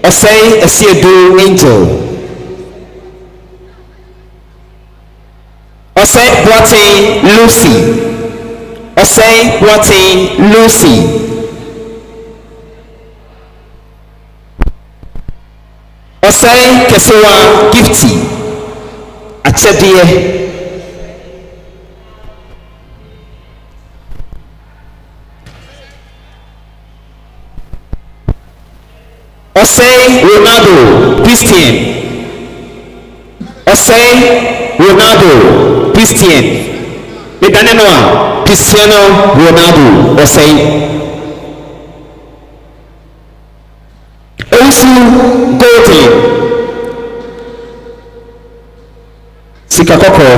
Osei Esiedu Angel. Osei Boating Lucy. Osei Boating Lucy. Osei Kesewa Gifty Achedie. Osei Ronaldo Christian. Osei Ronaldo Christian. Medanenoa Cristiano Ronaldo Osei. Osu Golden Sikakoko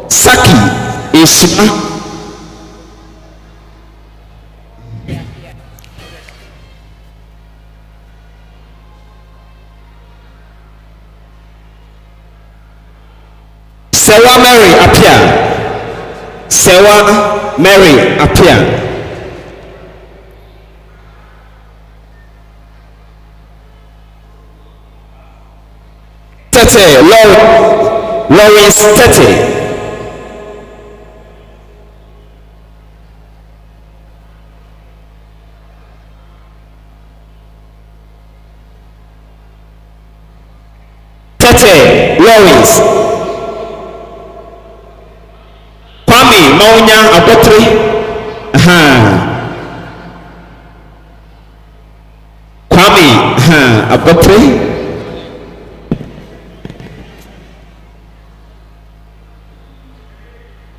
Saki Ishima. Sewa Mary appear. Sewa Mary appear. Tete Lawrence Tete. Tete Lawrence. Maunya Abotri. Kwame Abotri.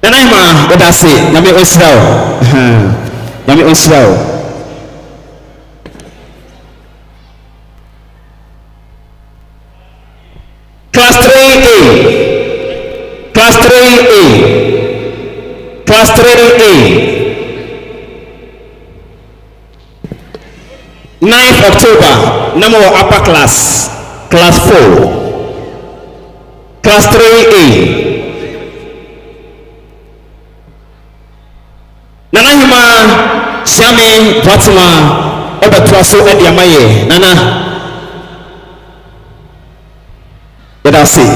Nanaima Godase Yami Osrao. Yami Osrao. Class 3A. Class 3A. Class 3A. 9th October, number of upper class, class 4, class 3A. Nana Hima Shami Fatima Obatwaso Ediamaye. Nana, let us see.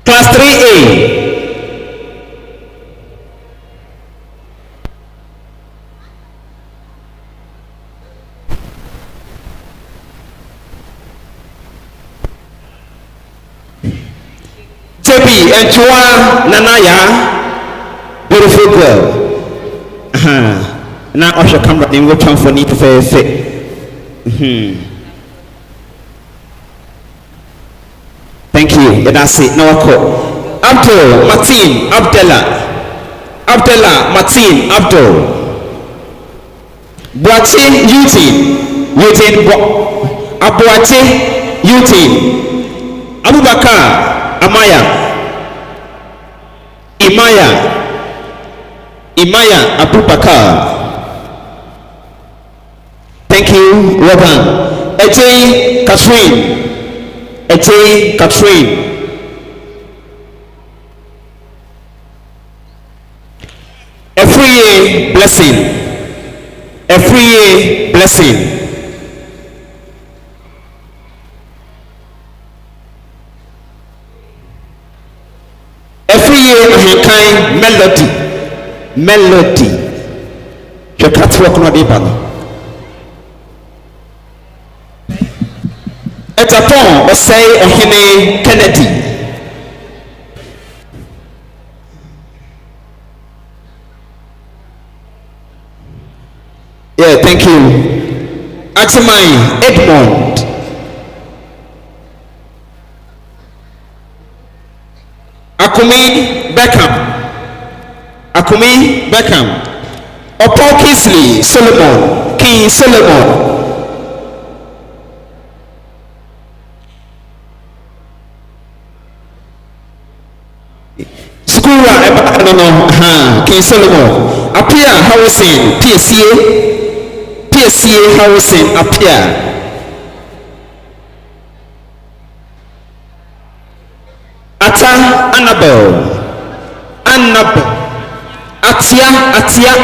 Class 3A. JB and Chua Nanaya, beautiful girl. Now I shall come back in which one for need to fit. Thank you. That's it. No call. Abdul Martin Abdullah Martin Abdul Boatin Eugene Abuate Eugene Abubakar Amaya Imaya Abubakar. Thank you, Robin. AJ Catherine. Every year blessing. Every year blessing. Every year mankind melody. You can't work on the Etapon Osei Ohene Kennedy. Yeah, thank you. Atimai Edmond. Akumi Beckham. Opo Kingsley Solomon. King Solomon. Skura eba no King Solomon appear Harrison PSA Harrison appear. Ata Annabelle Atia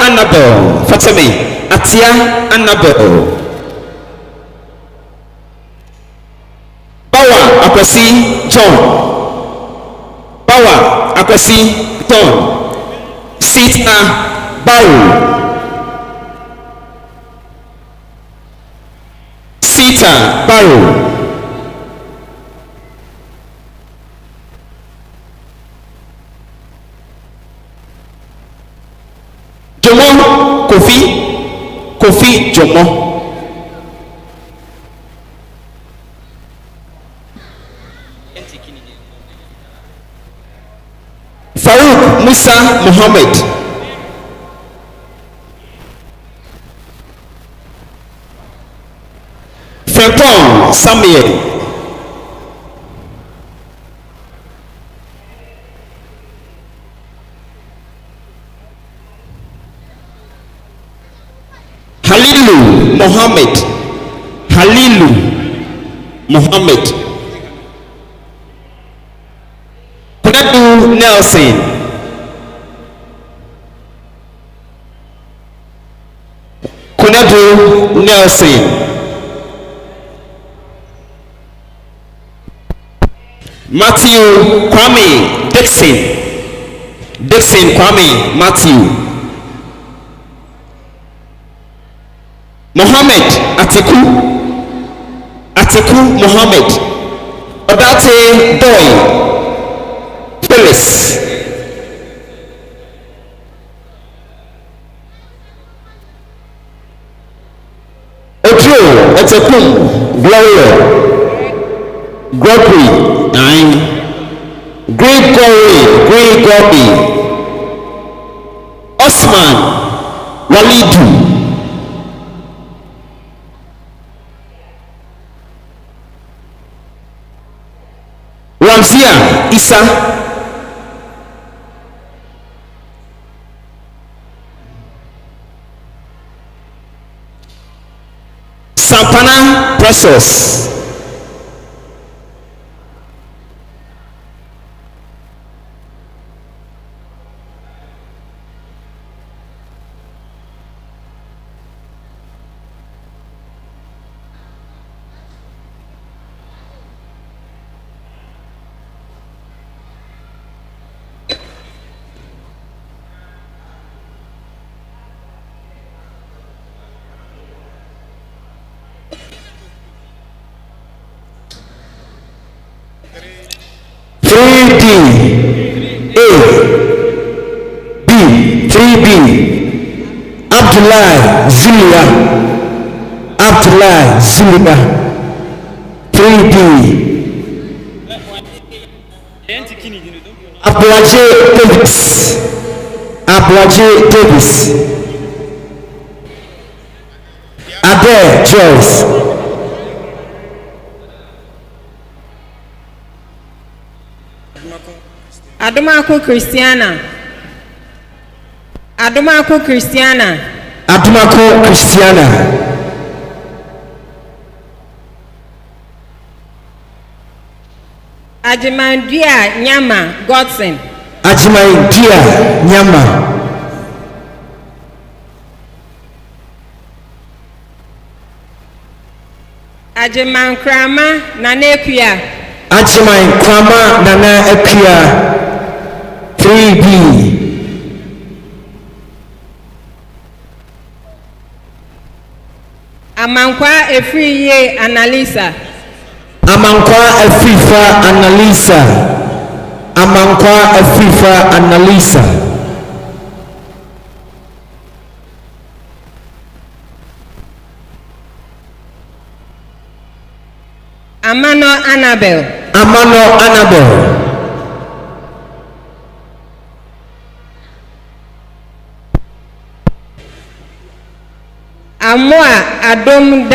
Annabelle Fatame Atia Annabelle. Bawa Akwasi John Sita Barrow Jomo Kofi Jomo. Farouk Musa Muhammad. Frempong Samuel. Halilu Muhammad. Kunadu Nelson. Matthew Kwame Dixon Kwame Matthew. Mohammed Atiku Mohammed. Odate Doy Phyllis. Ojo Etekum Gloria Gregory Osman Walidu. Ramzia Isa. Sampana Precious. Abdullah Zulia 3D. Abwaje Davis. Ade Joyce. Adumako Christiana. Ajimandia Nyama Godson. Ajimankrama Nana Equia 3B. Amankwa Efriye Analisa. Amano Annabelle. Amoa Adom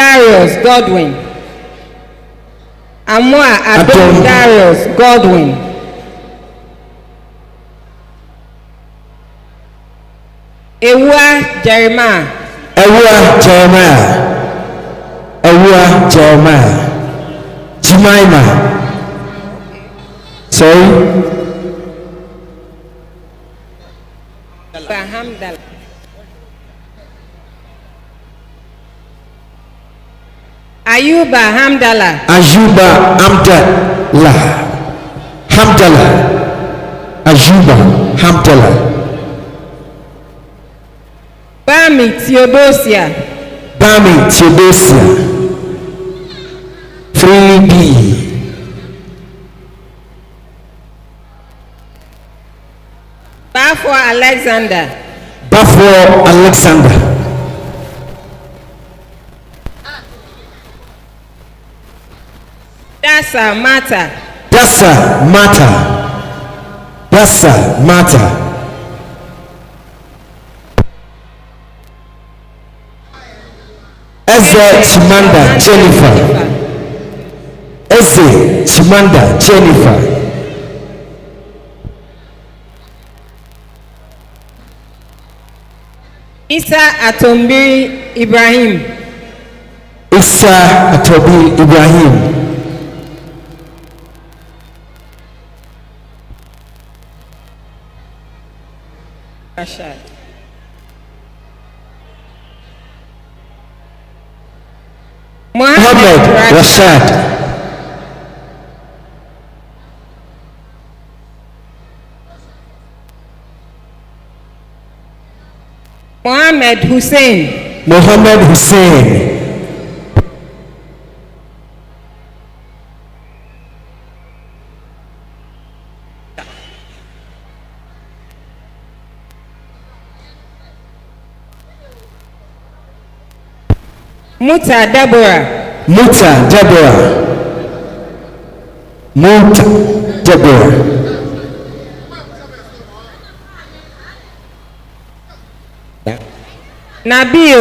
Darius Godwin. Ewa Jeremiah. Ewa Jeremiah. Ewa Jeremiah. Jemima. Sorry. Hamdala. Ayuba Hamdala. Ayuba Hamdala. Hamdala. Ayuba Hamdala. Bami Theodosia. Bami Theodosia. 3B. Bafo Alexander. Bafo Alexander. Dasa Mata. Dasa Mata. Dasa Mata. Eze Chimanda Jennifer. Eze Chimanda Jennifer. Isa Atombiri Ibrahim. Isa Atombiri Ibrahim. Rashad. Mohammed Rashad. Mohammed Hussein. Mohammed Hussein. Muta Deborah. Muta Deborah. Muta Deborah. Nabil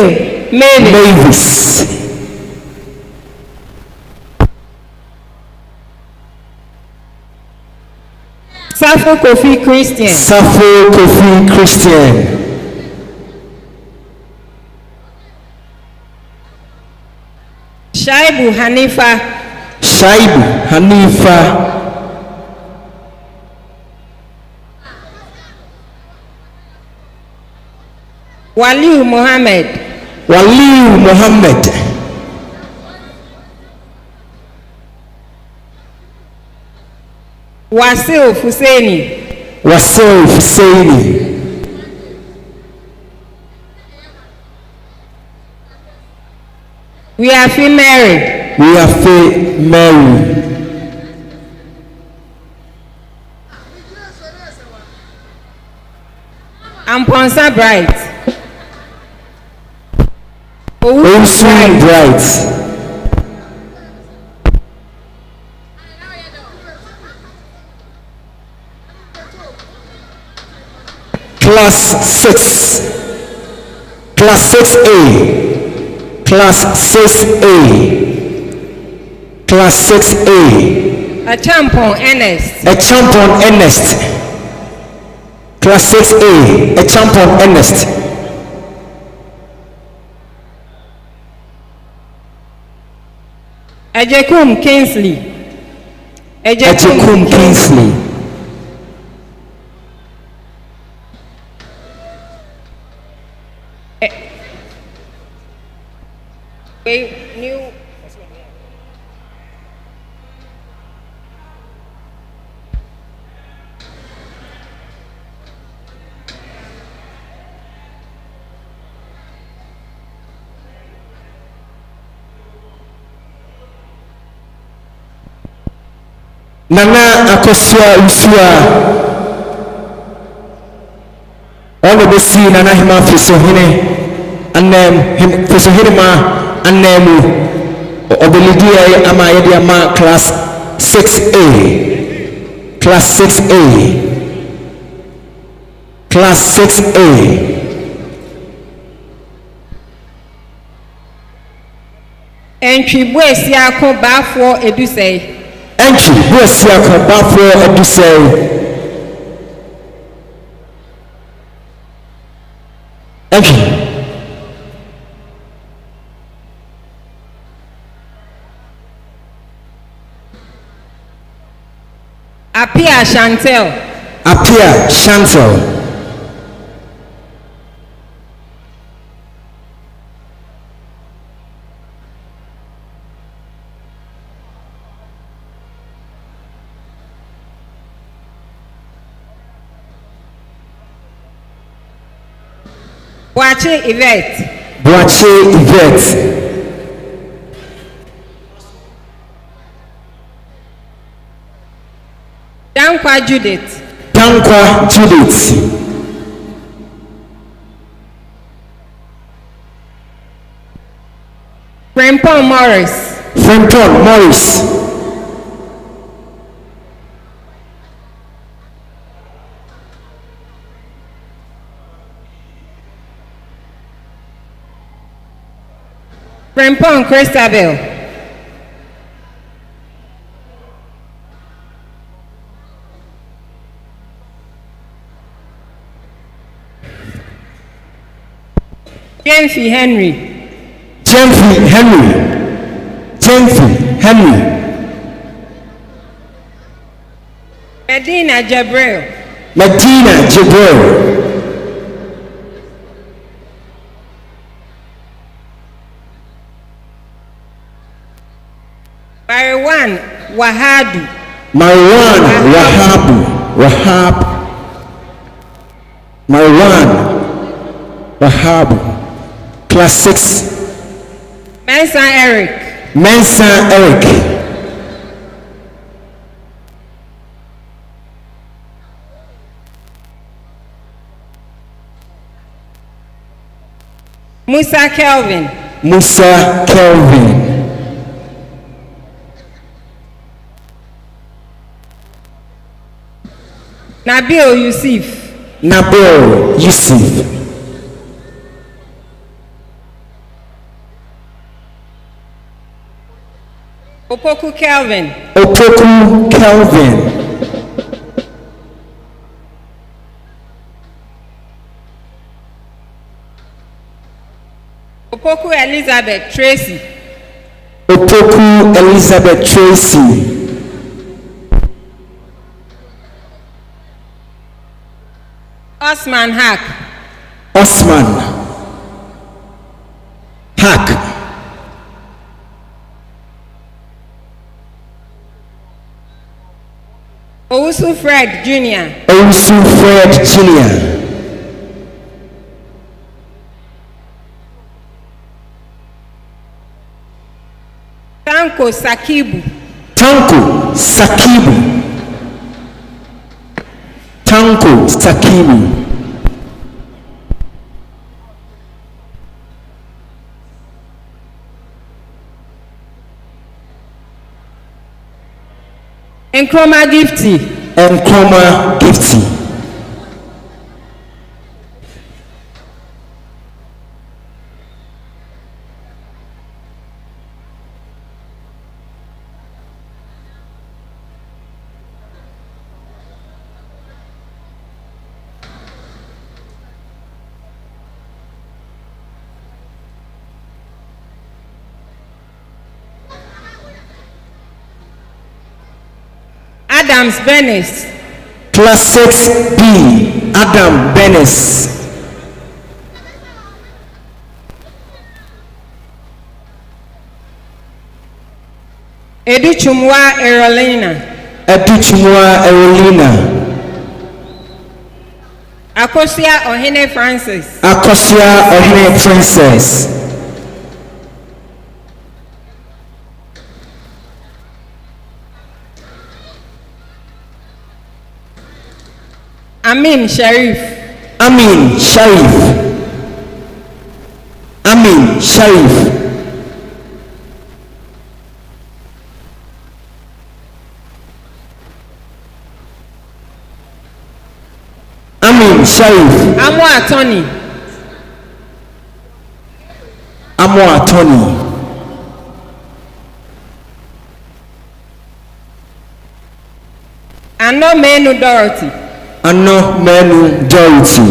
Mavis. Safo Kofi Christian. Safo Kofi Christian. Shaibu Hanifa. Shaibu Hanifa. Waliu Mohammed. Waliu Mohammed. Wasil Husseini. Wasil Husseini. We are free married. We are free married. Amponsa Bright. Owusu Bright. Class 6. Class 6A. Class 6A. Class 6A. A champon Ernest. A champon Ernest. Class 6A. A champon Ernest. Ejekum Kingsley. Ejekum Kingsley. New. Nana Akosua Usua. All of the sea Nana Hima Fisohine and him Fisohima and Nemu Obelidia Amaya Ma class 6A. Class 6A. Class 6A. Entry Boys Yako Bafo Edusei. Entry Boys Yako Bafo Edusei. Okay. Apia Chantel. Apia Chantel. Boache Yvette. Boache Yvette. Dankwa Judith. Dankwa Judith. Frempong Morris. Frempong Morris. Frempong Christabel. Jenfi Henry. Jenfi Henry. Jenfi Henry. Medina Jabril. Medina Jabril. Marwan Wahadu. Marwan Wahab. Marwan Wahab. Class 6. Mensa Eric. Mensa Eric. Musa Kelvin. Musa Kelvin. Nabil Yusuf. Nabil Yusuf. Opoku Kelvin. Opoku Kelvin. Opoku Elizabeth Tracy. Opoku Elizabeth Tracy. Osman Hack. Osman Hack. Owusu Fred Jr. Owusu Fred Jr. Tanko Sakibu. Tanko Sakibu. Tanko Sakibu. Nkrumah Gifty. Nkrumah Gifty. Adams Benes. Class 6B. Adam Benes. Educhumwa Erolina. Educhumwa Erolina. Akosia Ohene Francis. Akosia Ohene Princess. Amin Sharif. Amin Sharif. Amin Sharif. Amin Sharif. Amo Attorney. Amo Attorney. Ano Menu Dorothy. Ano Menu Dorothy.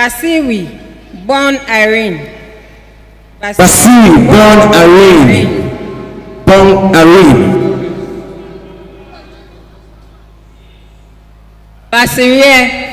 Basiwi, born Irene. Basiwi, born Irene. Born Irene. Basiria.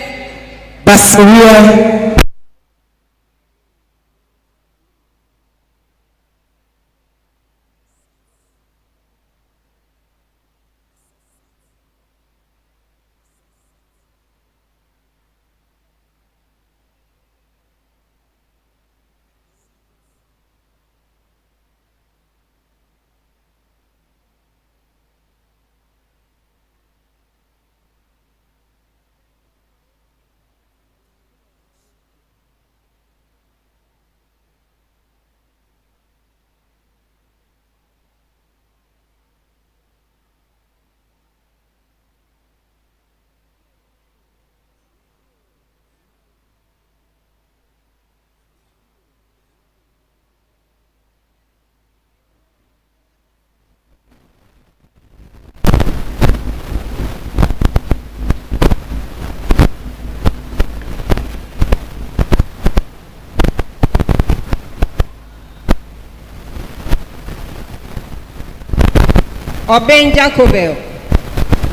Oben Jacobel.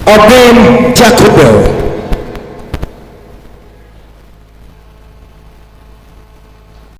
Oben Jacobel.